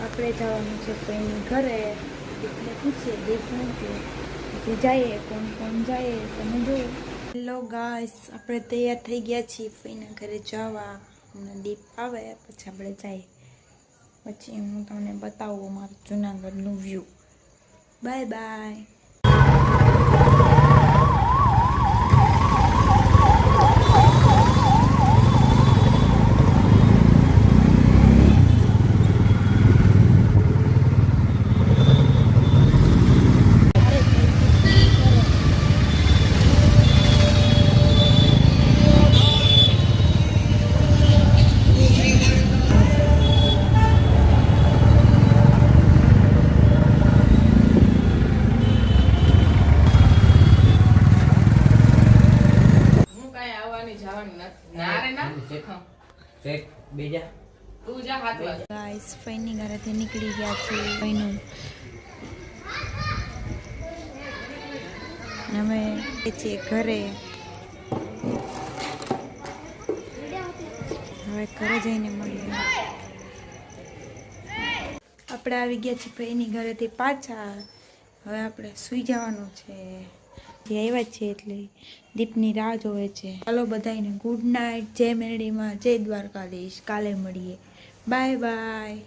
આપણે જવાનું છે કોઈની ઘરે. દીપને પૂછીએ, દીપ નથી પછી જઈએ. કોણ કોણ જાય તમે જુઓ. હેલો ગાઈસ, આપણે તૈયાર થઈ ગયા છીએ કોઈના ઘરે જવા. હમણાં દીપ આવે પછી આપણે જઈએ. પછી હું તમને બતાવું મારું જુનાગઢનું વ્યૂ. Bye bye. ગાઈસ ફઈની ઘરેથી નીકળી ગયા છીએ. ફઈનું અમે છીએ ઘરે. હવે ઘરે જઈને મળીએ. આપણે આવી ગયા છીએ ફઈની ઘરેથી પાછા. હવે આપણે સૂઈ જવાનું છે. જે આવ્યા છે એટલે દીપની રાહ જોવે છે. ચાલો બધાને ગુડ નાઇટ. જય મેરડીમાં, જય દ્વારકાધીશ. કાલે મળીએ. Bye bye.